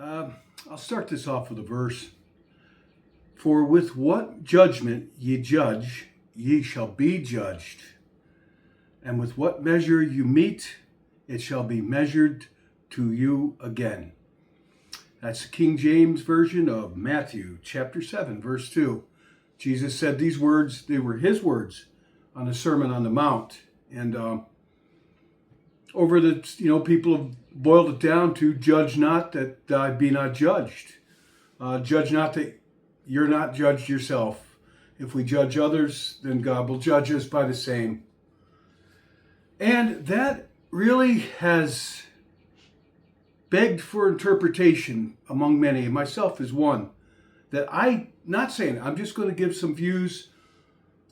Uh, I'll start this off with a verse. For with what judgment ye judge, ye shall be judged. And with what measure you meet, it shall be measured to you again. That's the King James Version of Matthew chapter 7, verse 2. Jesus said these words, they were his words on the Sermon on the Mount. And people have boiled it down to judge not that I be not judged. Judge not that you're not judged yourself. If we judge others, then God will judge us by the same. And that really has begged for interpretation among many, and myself is one, that I'm just going to give some views,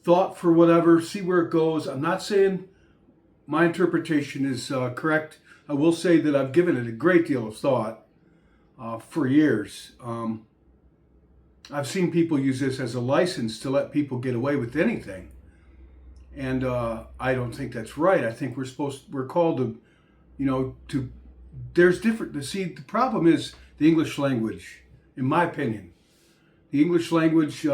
thought for whatever, see where it goes. I'm not saying my interpretation is correct. I will say that I've given it a great deal of thought for years. I've seen people use this as a license to let people get away with anything. And I don't think that's right. I think we're called to, there's different, see, the problem is the English language, in my opinion. The English language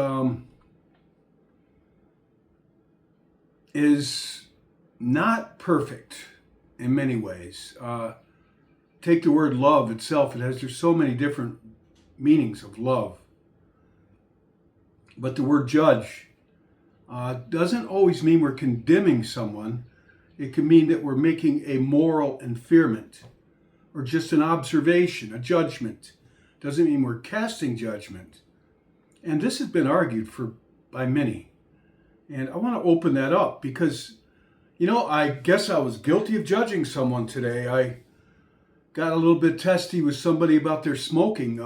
is not perfect in many ways. Take the word love itself, there's so many different meanings of love. But the word judge doesn't always mean we're condemning someone. It can mean that we're making a moral inferment or just an observation, a judgment. Doesn't mean we're casting judgment. And this has been argued by many. And I want to open that up because, I guess I was guilty of judging someone today. I got a little bit testy with somebody about their smoking,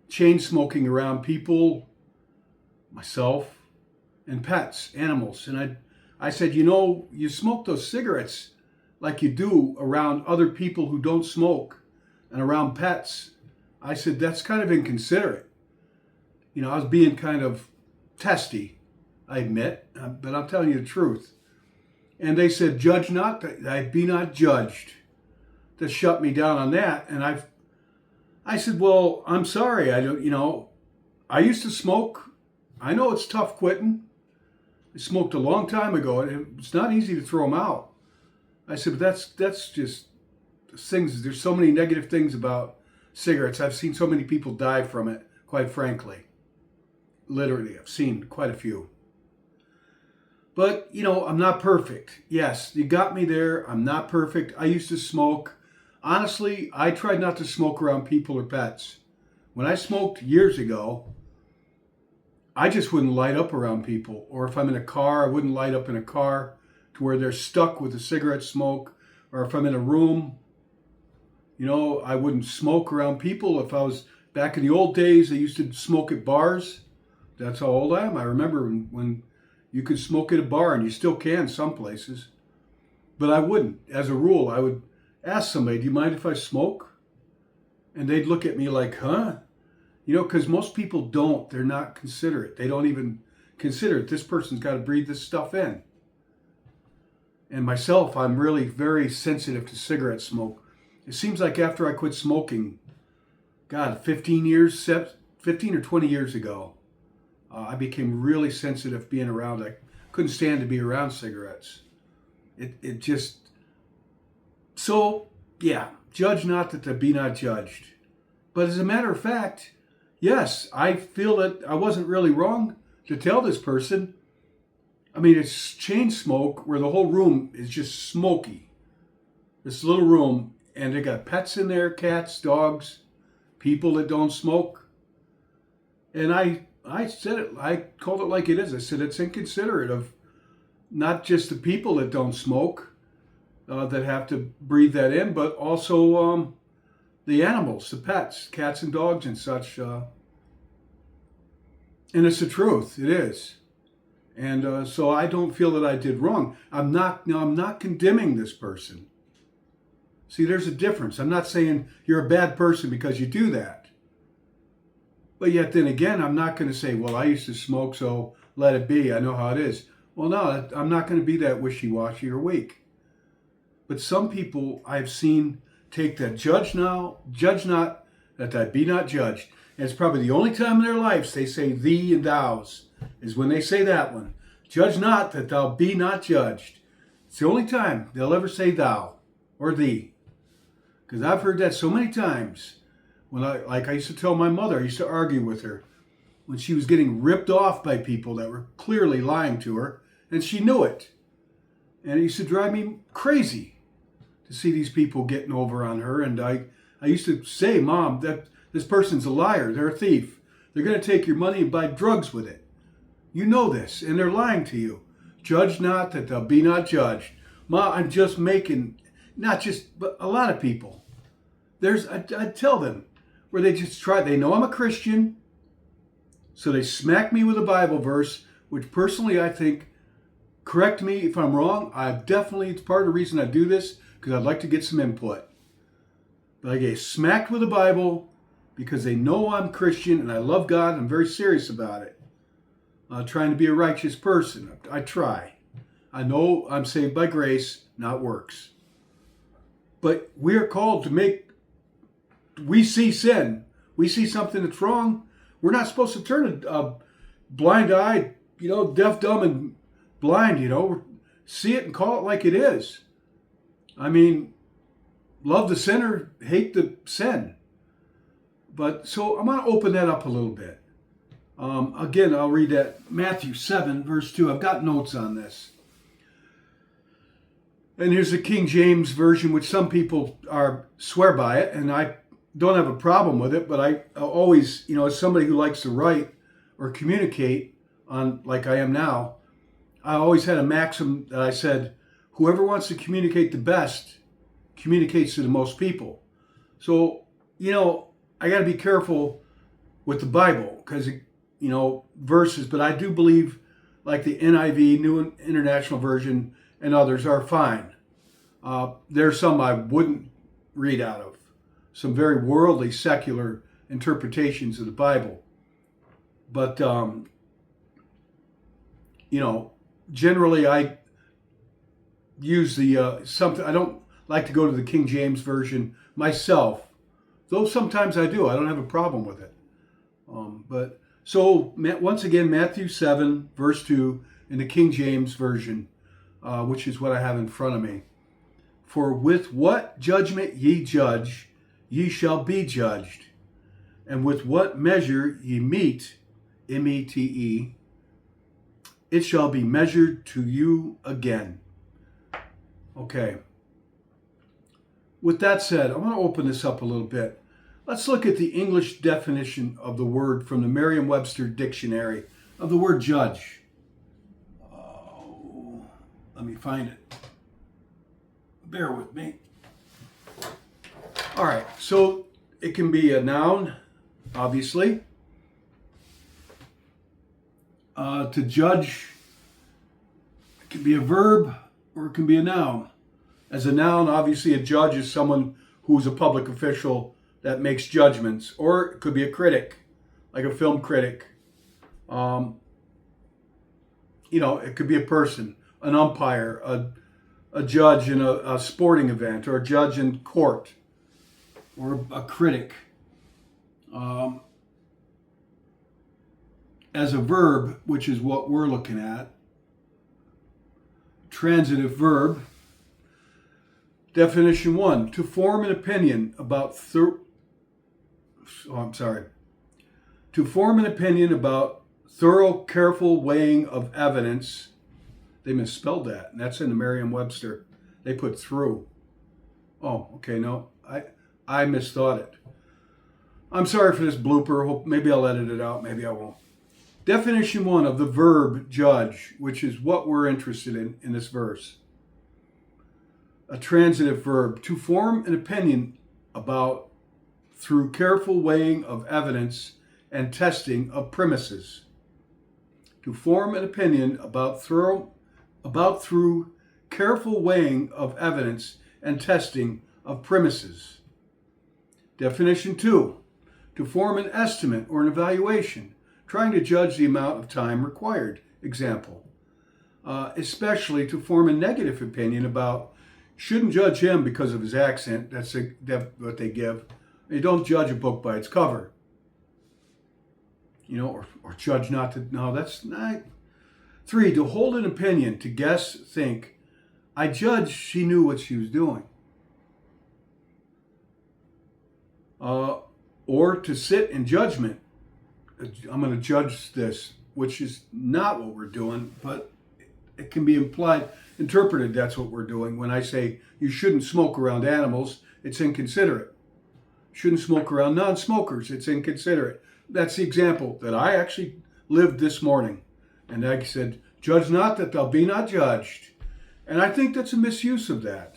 chain smoking around people, myself, and pets, animals. And I said, you smoke those cigarettes like you do around other people who don't smoke and around pets. I said, that's kind of inconsiderate. I was being kind of testy, I admit, but I'm telling you the truth. And they said, judge not, that I be not judged. To shut me down on that. And I said, well, I'm sorry. I used to smoke. I know it's tough quitting. I smoked a long time ago, and it's not easy to throw them out. I said, but that's just things. There's so many negative things about cigarettes. I've seen so many people die from it, quite frankly. Literally, I've seen quite a few. But, I'm not perfect. Yes, you got me there. I'm not perfect. I used to smoke. Honestly, I tried not to smoke around people or pets. When I smoked years ago, I just wouldn't light up around people. Or if I'm in a car, I wouldn't light up in a car to where they're stuck with the cigarette smoke. Or if I'm in a room, I wouldn't smoke around people. If I was back in the old days, I used to smoke at bars. That's how old I am. I remember when you could smoke at a bar, and you still can some places. But I wouldn't. As a rule, I would ask somebody, do you mind if I smoke? And they'd look at me like, huh? Because most people don't. They're not considerate. They don't even consider it. This person's got to breathe this stuff in. And myself, I'm really very sensitive to cigarette smoke. It seems like after I quit smoking, 15 or 20 years ago, I became really sensitive being around. I couldn't stand to be around cigarettes. It just... So, yeah, judge not that be not judged. But as a matter of fact, yes, I feel that I wasn't really wrong to tell this person. I mean, it's chain smoke where the whole room is just smoky. This little room, and they got pets in there, cats, dogs, people that don't smoke. And I said it, I called it like it is. I said it's inconsiderate of not just the people that don't smoke, that have to breathe that in, but also the animals, the pets, cats and dogs and such. And it's the truth, it is. And so I don't feel that I did wrong. I'm not condemning this person. See, there's a difference. I'm not saying you're a bad person because you do that. But yet then again, I'm not going to say, well, I used to smoke, so let it be. I know how it is. Well, no, I'm not going to be that wishy-washy or weak. But some people I've seen take that judge not that I be not judged. And it's probably the only time in their lives they say thee and thous, is when they say that one. Judge not that thou be not judged. It's the only time they'll ever say thou or thee. Because I've heard that so many times. When I used to tell my mother, I used to argue with her when she was getting ripped off by people that were clearly lying to her, and she knew it. And it used to drive me crazy to see these people getting over on her. And I used to say, Mom, that this person's a liar. They're a thief. They're going to take your money and buy drugs with it. You know this, and they're lying to you. Judge not that thou be not judged. Ma, I'm just making, not just, but a lot of people. I tell them, where they just try, they know I'm a Christian, so they smack me with a Bible verse, which personally I think, correct me if I'm wrong, it's part of the reason I do this, because I'd like to get some input. But I get smacked with the Bible because they know I'm Christian and I love God and I'm very serious about it. Trying to be a righteous person. I try. I know I'm saved by grace, not works. But we are called to we see sin. We see something that's wrong. We're not supposed to turn a blind eye, deaf, dumb, and blind, see it and call it like it is. I mean, love the sinner, hate the sin. But so I'm going to open that up a little bit. Again, I'll read that Matthew 7, verse 2. I've got notes on this. And here's the King James Version, which some people swear by it, and I don't have a problem with it, but I always, as somebody who likes to write or communicate on like I am now, I always had a maxim that I said, whoever wants to communicate the best communicates to the most people. So, I got to be careful with the Bible because, verses, but I do believe like the NIV, New International Version, and others are fine. There's some I wouldn't read out of. Some very worldly, secular interpretations of the Bible. But, generally I use I don't like to go to the King James Version myself, though sometimes I do. I don't have a problem with it. So once again, Matthew 7, verse 2 in the King James Version, which is what I have in front of me. For with what judgment ye judge, ye shall be judged. And with what measure ye mete, M-E-T-E, it shall be measured to you again. Okay. With that said, I want to open this up a little bit. Let's look at the English definition of the word from the Merriam-Webster Dictionary of the word judge. Let me find it. Bear with me. All right, so it can be a noun, obviously. To judge, it can be a verb or it can be a noun. As a noun, obviously a judge is someone who's a public official that makes judgments, or it could be a critic, like a film critic. It could be a person, an umpire, a judge in a sporting event, or a judge in court, or a critic. As a verb, which is what we're looking at, transitive verb, definition 1, to form an opinion about to form an opinion about thorough, careful weighing of evidence. They misspelled that, and that's in the Merriam-Webster. They put through. Oh, okay, no, I misthought it. I'm sorry for this blooper. Maybe I'll edit it out, maybe I won't. Definition 1 of the verb judge, which is what we're interested in this verse. A transitive verb, to form an opinion about through careful weighing of evidence and testing of premises. To form an opinion about through careful weighing of evidence and testing of premises. Definition 2, to form an estimate or an evaluation, trying to judge the amount of time required. Example, especially to form a negative opinion about, shouldn't judge him because of his accent, that's what they give, You don't judge a book by its cover. Or judge not to. No, that's not. 3, to hold an opinion, to guess, think. I judge she knew what she was doing. Or to sit in judgment. I'm going to judge this, which is not what we're doing, but it can be interpreted that's what we're doing. When I say you shouldn't smoke around animals, it's inconsiderate. Shouldn't smoke around non-smokers, it's inconsiderate. That's the example that I actually lived this morning. And I said, judge not that thou be not judged. And I think that's a misuse of that.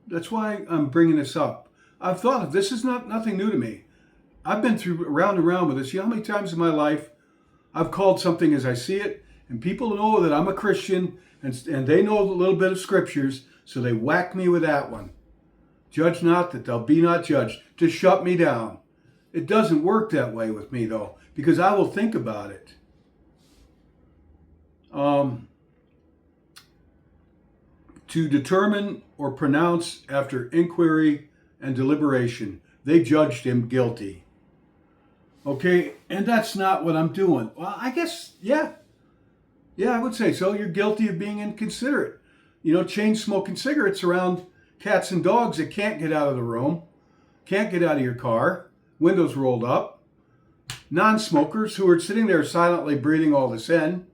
That's why I'm bringing this up. I've thought of this is nothing new to me. I've been through around and around with this. You know how many times in my life I've called something as I see it, and people know that I'm a Christian, and they know a little bit of scriptures, so they whack me with that one. Judge not that thou be not judged, to shut me down. It doesn't work that way with me, though, because I will think about it. To determine or pronounce after inquiry and deliberation. They judged him guilty. Okay, and that's not what I'm doing. Well, I guess, yeah, I would say so. You're guilty of being inconsiderate. Chain smoking cigarettes around cats and dogs that can't get out of the room, can't get out of your car, windows rolled up, non-smokers who are sitting there silently breathing all this in.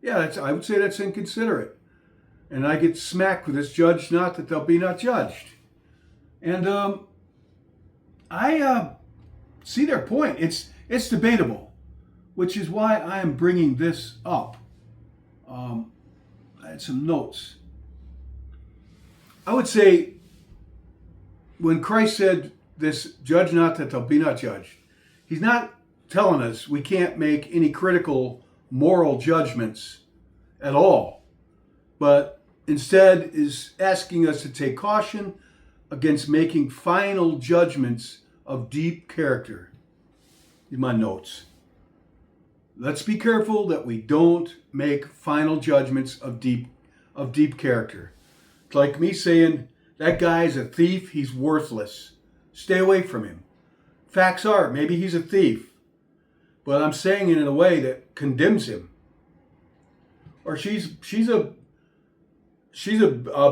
Yeah, I would say that's inconsiderate. And I get smacked with this, judge not that thou be not judged. And I see their point. It's debatable, which is why I am bringing this up. I had some notes. I would say when Christ said this, judge not that thou be not judged, he's not telling us we can't make any critical moral judgments at all, but instead is asking us to take caution against making final judgments of deep character. In my notes. Let's be careful that we don't make final judgments of deep character. It's like me saying, that guy's a thief, he's worthless. Stay away from him. Facts are, maybe he's a thief, but I'm saying it in a way that condemns him. Or she's a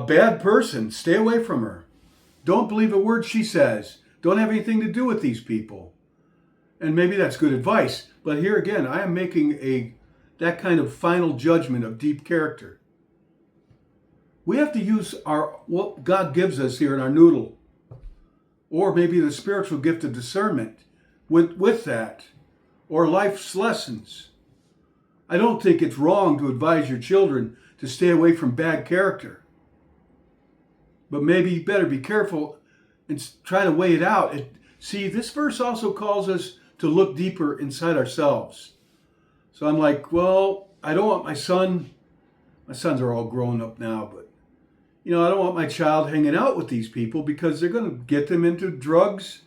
bad person. Stay away from her. Don't believe a word she says. Don't have anything to do with these people. And maybe that's good advice. But here again, I am making that kind of final judgment of deep character. We have to use what God gives us here in our noodle. Or maybe the spiritual gift of discernment with that. Or life's lessons. I don't think it's wrong to advise your children to stay away from bad character. But maybe you better be careful and try to weigh it out. See, this verse also calls us to look deeper inside ourselves. So I'm like, well, I don't want my sons are all grown up now, but I don't want my child hanging out with these people because they're going to get them into drugs,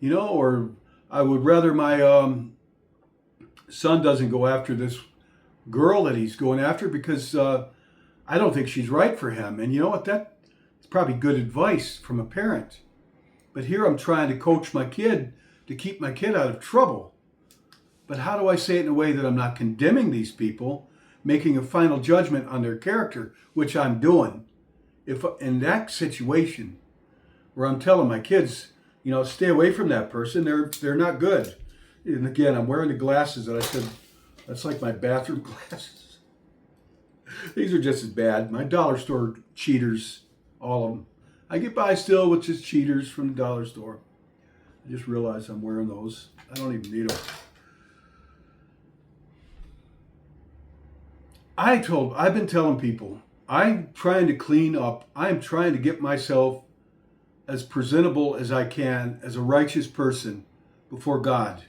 or I would rather my son doesn't go after this girl that he's going after because I don't think she's right for him. And you know what? That's probably good advice from a parent. But here I'm trying to coach my kid to keep my kid out of trouble. But how do I say it in a way that I'm not condemning these people, making a final judgment on their character, which I'm doing? If in that situation where I'm telling my kids, stay away from that person, they're not good. And again, I'm wearing the glasses that I said, that's like my bathroom glasses. These are just as bad. My dollar store cheaters, all of them. I get by still with just cheaters from the dollar store. I just realized I'm wearing those. I don't even need them. I've been telling people, I'm trying to clean up. I'm trying to get myself as presentable as I can as a righteous person before God.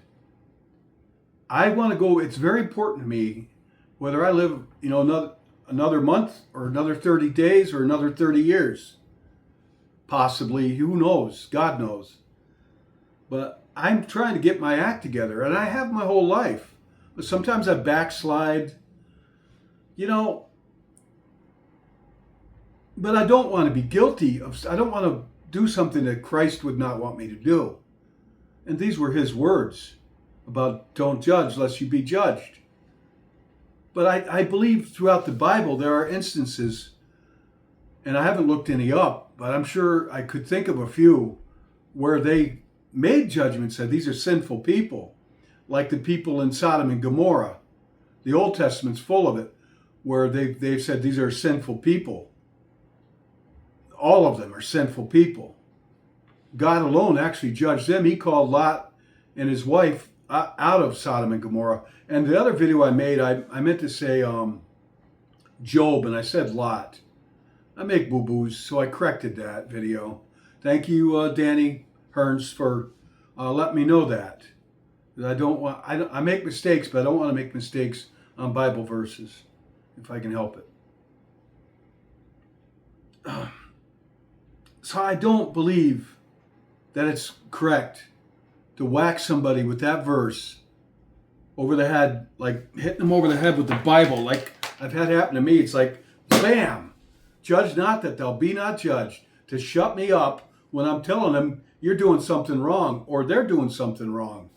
I want to go, it's very important to me, whether I live, another month or another 30 days or another 30 years. Possibly, who knows? God knows. But I'm trying to get my act together, and I have my whole life. But sometimes I backslide, but I don't want to be guilty of, I don't want to do something that Christ would not want me to do. And these were his words about don't judge lest you be judged. But I believe throughout the Bible there are instances, and I haven't looked any up, but I'm sure I could think of a few where they made judgments that these are sinful people, like the people in Sodom and Gomorrah. The Old Testament's full of it, where they've said these are sinful people. All of them are sinful people. God alone actually judged them. He called Lot and his wife out of Sodom and Gomorrah. And the other video I made, I meant to say Job, and I said Lot. I make boo-boos, so I corrected that video. Thank you, Danny Hearns, for letting me know that. I make mistakes, but I don't want to make mistakes on Bible verses, if I can help it. So I don't believe that it's correct to whack somebody with that verse over the head, like hitting them over the head with the Bible, like I've had happen to me. It's like, bam, judge not that thou be not judged, to shut me up when I'm telling them you're doing something wrong or they're doing something wrong.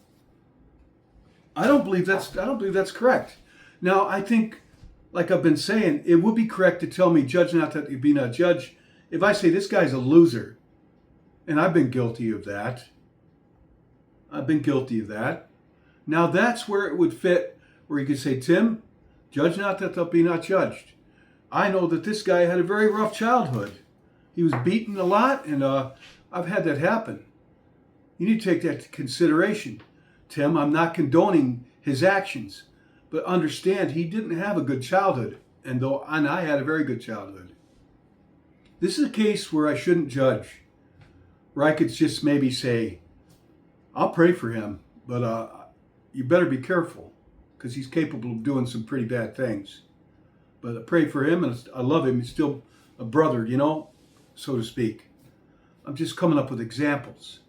I don't believe that's correct. Now, I think, like I've been saying, it would be correct to tell me, judge not that you be not judged, if I say this guy's a loser. And I've been guilty of that. Now that's where it would fit, where you could say, Tim, judge not that thou be not judged. I know that this guy had a very rough childhood. He was beaten a lot, and I've had that happen. You need to take that into consideration. Tim, I'm not condoning his actions, but understand he didn't have a good childhood, and I had a very good childhood. This is a case where I shouldn't judge, where I could just maybe say, I'll pray for him, but you better be careful, because he's capable of doing some pretty bad things. But I pray for him, and I love him. He's still a brother, so to speak. I'm just coming up with examples.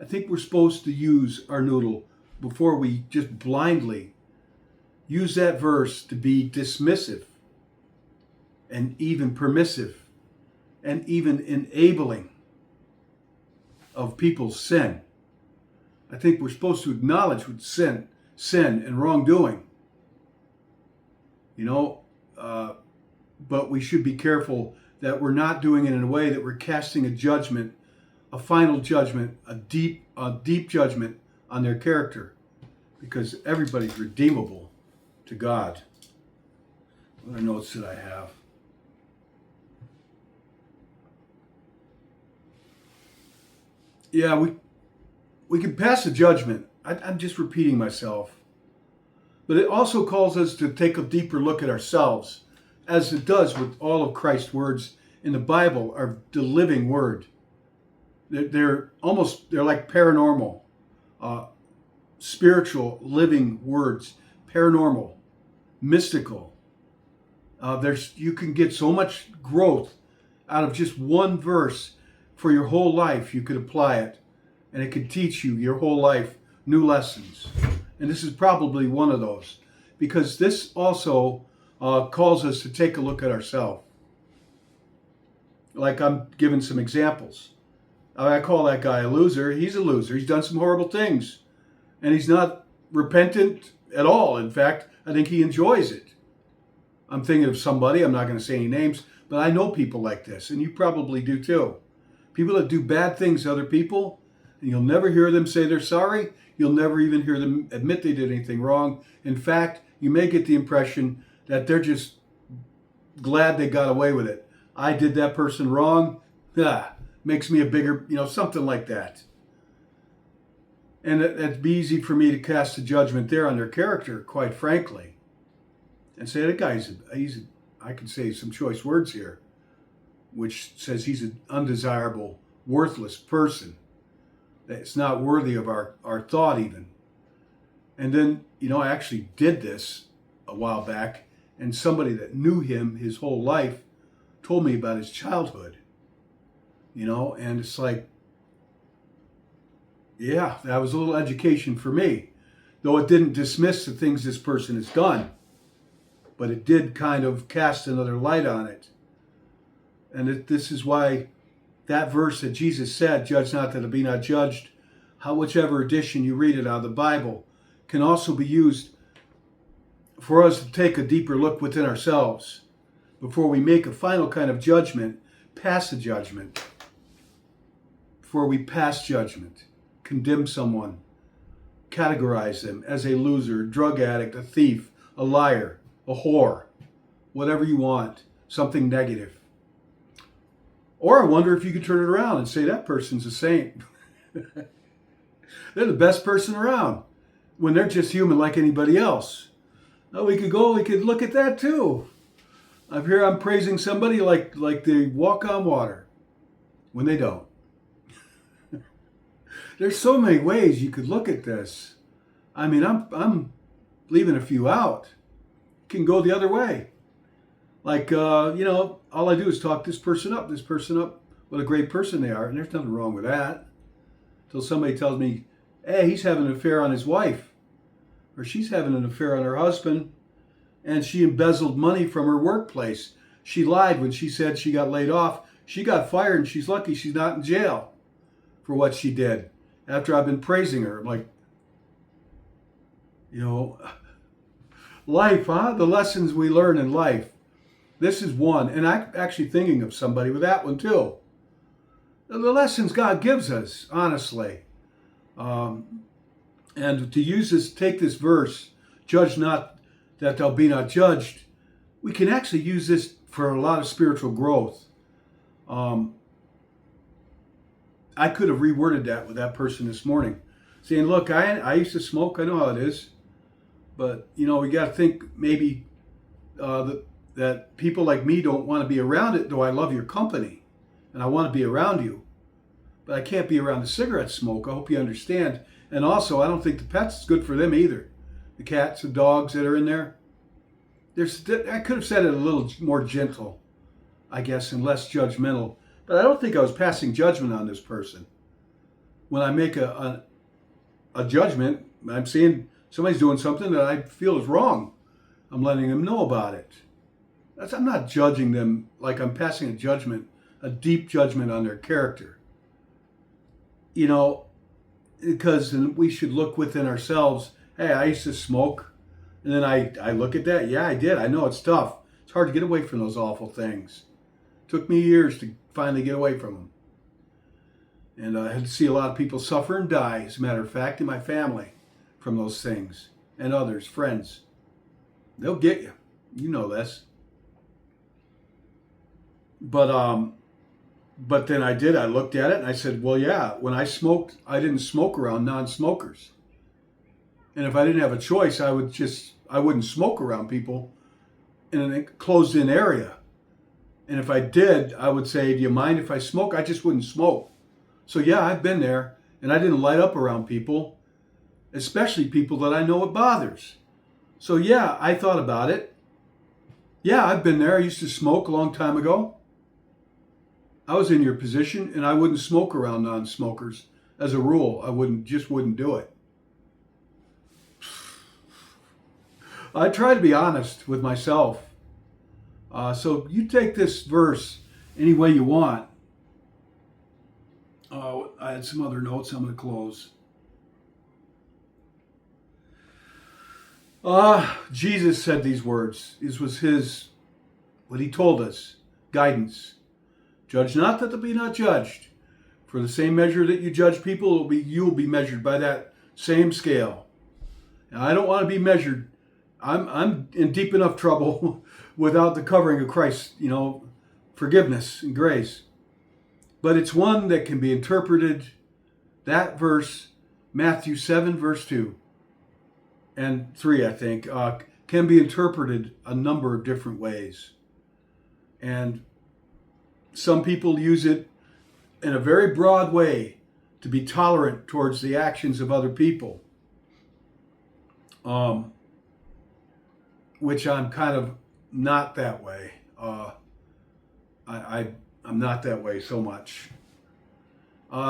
I think we're supposed to use our noodle before we just blindly use that verse to be dismissive and even permissive and even enabling of people's sin. I think we're supposed to acknowledge with sin and wrongdoing. But we should be careful that we're not doing it in a way that we're casting a judgment, a final judgment, a deep judgment on their character, because everybody's redeemable to God. What are notes that I have? Yeah, we can pass a judgment. I'm just repeating myself. But it also calls us to take a deeper look at ourselves, as it does with all of Christ's words in the Bible, are the living word. They're like paranormal, spiritual, living words, paranormal, mystical. You can get so much growth out of just one verse for your whole life. You could apply it, and it could teach you your whole life new lessons. And this is probably one of those, because this also calls us to take a look at ourselves. Like I'm giving some examples. I call that guy a loser. He's a loser. He's done some horrible things, and he's not repentant at all. In fact, I think he enjoys it. I'm thinking of somebody, I'm not going to say any names, but I know people like this, and you probably do too. People that do bad things to other people, and you'll never hear them say they're sorry. You'll never even hear them admit they did anything wrong. In fact, you may get the impression that they're just glad they got away with it. I did that person wrong. Makes me a bigger, something like that. And it'd be easy for me to cast a judgment there on their character, quite frankly, and say that guy's I could say some choice words here, which says he's an undesirable, worthless person. It's not worthy of our thought even. And then, I actually did this a while back, and somebody that knew him his whole life told me about his childhood, and it's like, yeah, that was a little education for me, though it didn't dismiss the things this person has done, but it did kind of cast another light on it. And this is why that verse that Jesus said, judge not that it be not judged, whichever edition you read it out of the Bible, can also be used for us to take a deeper look within ourselves before we make a final kind of judgment, pass a judgment, before we pass judgment, condemn someone, categorize them as a loser, drug addict, a thief, a liar, a whore, whatever you want, something negative. Or I wonder if you could turn it around and say that person's a saint. They're the best person around when they're just human like anybody else. Now we could look at that too. I'm praising somebody like they walk on water when they don't. There's so many ways you could look at this. I mean, I'm leaving a few out. It can go the other way. Like, all I do is talk this person up, what a great person they are. And there's nothing wrong with that. Until somebody tells me, hey, he's having an affair on his wife. Or she's having an affair on her husband. And she embezzled money from her workplace. She lied when she said she got laid off. She got fired and she's lucky she's not in jail for what she did. After I've been praising her. I'm like, life, huh? The lessons we learn in life. This is one. And I'm actually thinking of somebody with that one too. The lessons God gives us, honestly. And to use this, take this verse, judge not that thou be not judged, we can actually use this for a lot of spiritual growth. I could have reworded that with that person this morning, saying, look, I used to smoke, I know how it is, but, we got to think maybe that people like me don't want to be around it, though I love your company, and I want to be around you, but I can't be around the cigarette smoke. I hope you understand. And also, I don't think the pets is good for them either. The cats and dogs that are in there. I could have said it a little more gentle, I guess, and less judgmental. But I don't think I was passing judgment on this person. When I make a judgment, I'm seeing somebody's doing something that I feel is wrong. I'm letting them know about it. I'm not judging them like I'm passing a judgment, a deep judgment on their character. Because we should look within ourselves. Hey, I used to smoke. And then I look at that. Yeah, I did. I know it's tough. It's hard to get away from those awful things. It took me years to finally get away from them. And I had to see a lot of people suffer and die, as a matter of fact, in my family from those things. And others, friends. They'll get you. You know this. But then I looked at it and I said, well, yeah, when I smoked, I didn't smoke around non-smokers. And if I didn't have a choice, I wouldn't smoke around people in a closed-in area. And if I did, I would say, do you mind if I smoke? I just wouldn't smoke. So yeah, I've been there, and I didn't light up around people, especially people that I know it bothers. So yeah, I thought about it. Yeah, I've been there. I used to smoke a long time ago. I was in your position, and I wouldn't smoke around non-smokers. As a rule, I wouldn't do it. I try to be honest with myself. So you take this verse any way you want. I had some other notes I'm going to close. Jesus said these words. This was what he told us, guidance. Judge not that thou be not judged. For the same measure that you judge people, you will be measured by that same scale. Now, I don't want to be measured. I'm in deep enough trouble without the covering of Christ's, forgiveness and grace. But it's one that can be interpreted, that verse, Matthew 7, verse 2 and 3, I think, can be interpreted a number of different ways. And some people use it in a very broad way to be tolerant towards the actions of other people, which I'm kind of not that way. I'm not that way so much.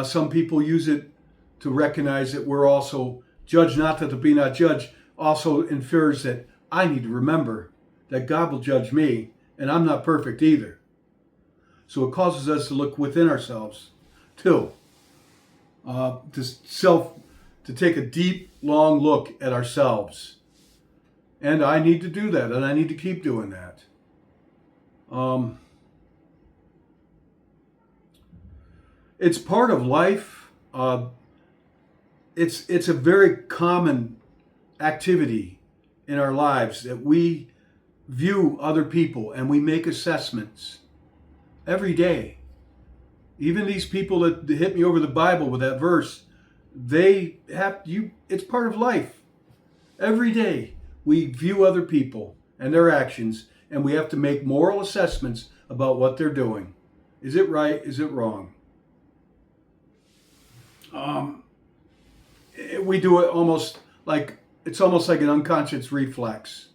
Some people use it to recognize that we're also judge not that there be not judged, also infers that I need to remember that God will judge me, and I'm not perfect either. So it causes us to look within ourselves too. To take a deep, long look at ourselves. And I need to do that, and I need to keep doing that. It's part of life. It's a very common activity in our lives that we view other people and we make assessments every day. Even these people that hit me over the Bible with that verse, it's part of life. Every day we view other people and their actions, and we have to make moral assessments about what they're doing. Is it right? Is it wrong? We do it almost like an unconscious reflex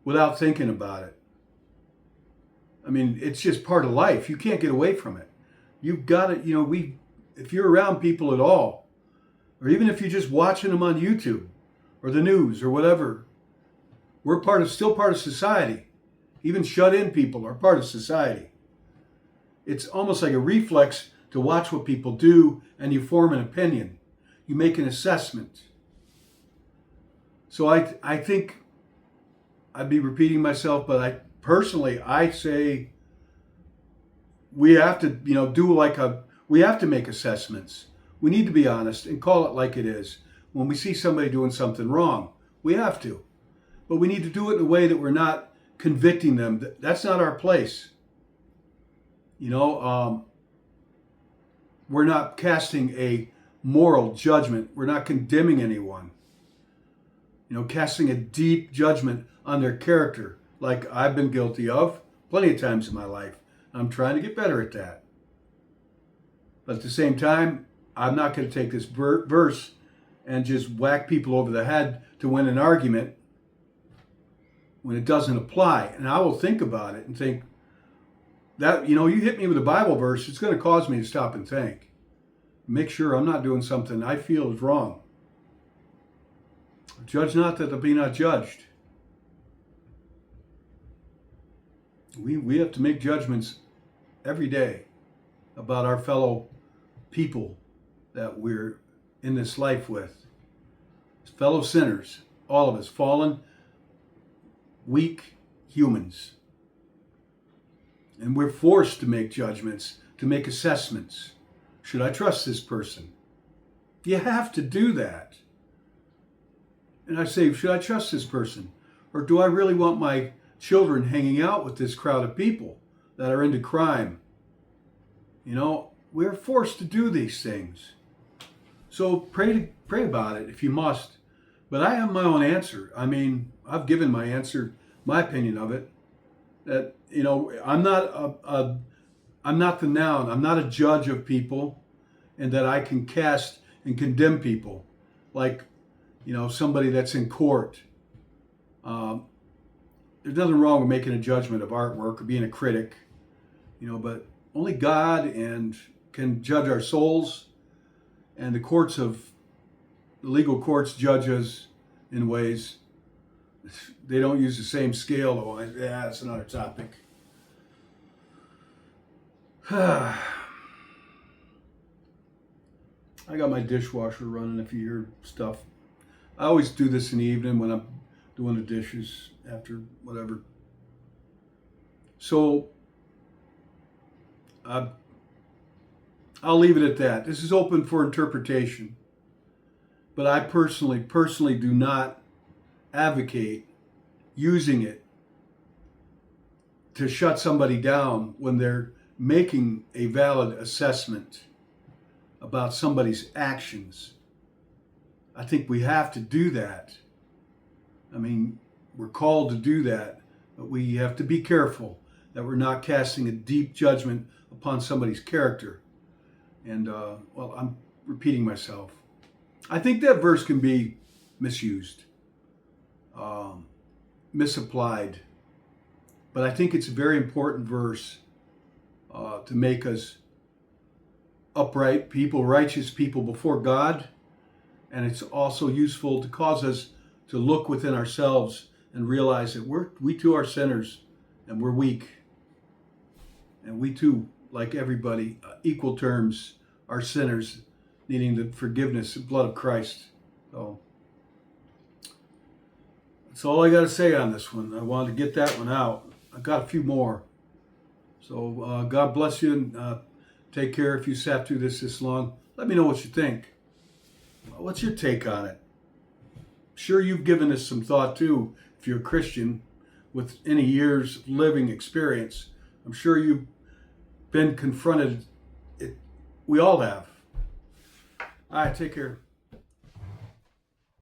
without thinking about it. I mean, it's just part of life. You can't get away from it. You've got to, if you're around people at all, or even if you're just watching them on YouTube or the news or whatever, we're still part of society. Even shut-in people are part of society. It's almost like a reflex to watch what people do, and you form an opinion. You make an assessment. So I think I'd be repeating myself, but I say we have to, we have to make assessments. We need to be honest and call it like it is. When we see somebody doing something wrong, we have to. But we need to do it in a way that we're not convicting them. That's not our place. We're not casting a moral judgment. We're not condemning anyone. Casting a deep judgment on their character, like I've been guilty of plenty of times in my life. I'm trying to get better at that. But at the same time, I'm not going to take this verse and just whack people over the head to win an argument when it doesn't apply. And I will think about it and think that, you hit me with a Bible verse, it's going to cause me to stop and think. Make sure I'm not doing something I feel is wrong. Judge not that they'll be not judged. We have to make judgments every day about our fellow people that we're in this life with. Fellow sinners, all of us, fallen, weak humans. And we're forced to make judgments, to make assessments. Should I trust this person? You have to do that. And I say, should I trust this person? Or do I really want my children hanging out with this crowd of people that are into crime? We're forced to do these things. So pray about it if you must. But I have my own answer. I mean, I've given my answer, my opinion of it. That, I'm not the noun. I'm not a judge of people, and that I can cast and condemn people like, somebody that's in court. There's nothing wrong with making a judgment of artwork or being a critic, but only God can judge our souls, and the legal courts judge us in ways. They don't use the same scale, though. That's another topic. I got my dishwasher running if you hear stuff. I always do this in the evening when I'm doing the dishes after whatever. So I'll leave it at that. This is open for interpretation. But I personally do not advocate using it to shut somebody down when they're making a valid assessment about somebody's actions. I think we have to do that. I mean, we're called to do that, but we have to be careful that we're not casting a deep judgment upon somebody's character. And, I'm repeating myself. I think that verse can be misused, misapplied. But I think it's a very important verse to make us upright people, righteous people before God. And it's also useful to cause us to look within ourselves and realize that we too are sinners and we're weak. And we too like everybody, equal terms, are sinners needing the forgiveness and blood of Christ. So that's all I got to say on this one. I wanted to get that one out. I got a few more. So God bless you, and take care. If you sat through this long, let me know what you think. What's your take on it? Sure, you've given this some thought too. If you're a Christian with any years of living experience, I'm sure you've been confronted. We all have. All right, take care.